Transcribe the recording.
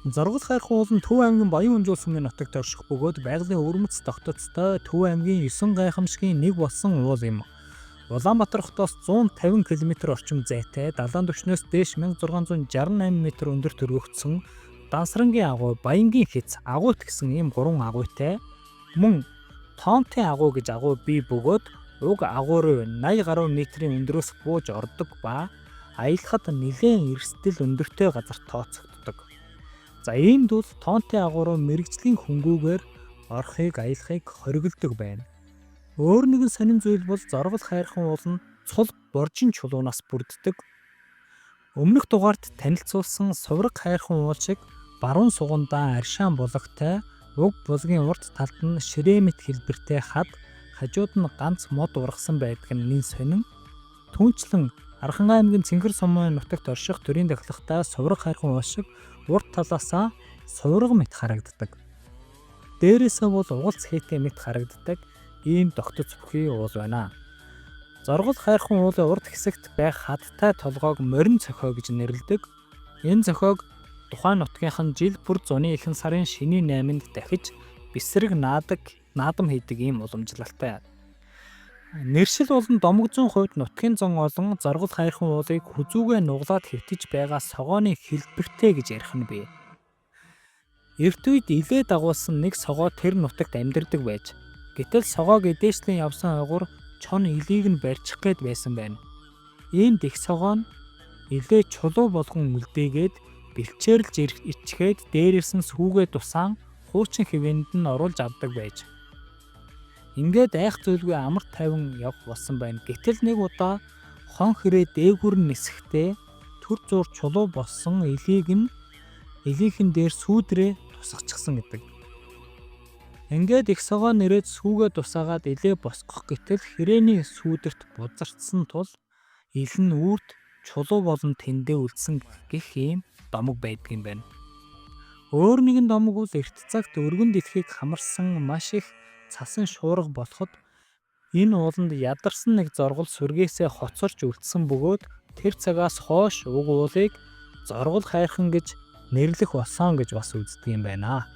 Зоргол хайрхан уул нь Төв аймгийн Баян Өнжүүл сүмийн нутагт орших бөгөөд байгалийн өвөрмөц тогтцтой Төв аймгийн 9 гайхамшигын нэг болсон уул юм. Улаанбаатар хотоос 150 км орчим зайтай, далайн түвшнээс дээш 1668 м өндөр төрөгдсөн Дансрангийн агуй, Баянгийн хэц, агуйт гэсэн ийм 3 агуйтай мөн Тоонтын агуй гэж агуй бий бөгөөд уг агуй руу 80 гаруй метрийн өндрөөс бууж ордог ба аялахад нэлээд эрсдэл өндөртэй газар тооцогддог. За иймд бол Тоонтын агуй руу мэрэгжлийн хөнгүүгээр орохыг аялахыг хориглодог байна. Өөр нэгэн сонин зүйл бол зоргол хайрхан уул нь цул боржин чулуунаас бүрддэг. Өмнөх дугаард танилцуулсан сувраг хайрхан уул шиг баруун сугандаа аршаан булагтай, уг булгийн урд талд нь ширэмэт хэлбэртэй хад, хажууд нь ганц мод ургасан байдаг нь нэн сонин. Түүнчлэн Архан аймгийн Цэнхэр сумын нутагт орших төрийн дахилгатай сувраг хайрхан уул шиг урд талаасаа сувраг мэт харагддаг. Дээрээсээ бол угалц хээтэй мэт харагддаг ийм тогтц бүхий уул байна. Зоргол хайрхан уулын урд хэсэгт байх хадтай толгойг морин цохио гэж нэрлэдэг. Энэ цохиог тухайн нутгийнхан жил бүр зуны ихэнх сарын шөнийн 8-нд дахиж бисрэг наадам хийдэг ийм уламжлалтай. Нэршил болон домогзон хувьд нутгийн зан олон зоргол хайрхан уулыг хүзүүгээ нуглаад хэвтэж байгаа согооны хэлбэртэй гэж ярих нь бий. Эрт үед илээ дагуулсан нэг согоо тэр нутагт амьдардаг байж, гэтэл согоог эдээшлэн явсан ойгуур чон илийг нь барьчих гээд байсан байна. Ийм дэх согоо нь илээ чулуу болгон үлдээгээд бэлчээрлж ичгээд дээрээс нь сүүгээ тусаан хуучин хэвээнд нь оруулж авдаг байж. Ингээд айх зүйлгүй амар тайван явах болсон байна. Гэтэл нэг удаа хон хэрэг дээгүр нисэхдээ төр зур чулуу болсон илийнхэн дээр сүүдрээ тусгачихсан гэдэг. Ингээд их согоо нэрээд сүүгээ тусаагаад илээ босгох гэтэл хэрээний сүүдэрт бузарцсан тул ил нь үрд чулуу болон тэндээ үлдсэн гэх ийм домог байдгийн байна. Өөр нэгэн домог бол эрт цагт өргөн дэлхийг хамарсан маш их цасан шуурга болоход энэ ууланд ядарсан нэг зоргол сүргээсээ хоцорч үлдсэн бөгөөд тэр цагаас хойш уг уулыг зоргол хайрхан гэж нэрлэх болсон гэж бас үздэг юм байна.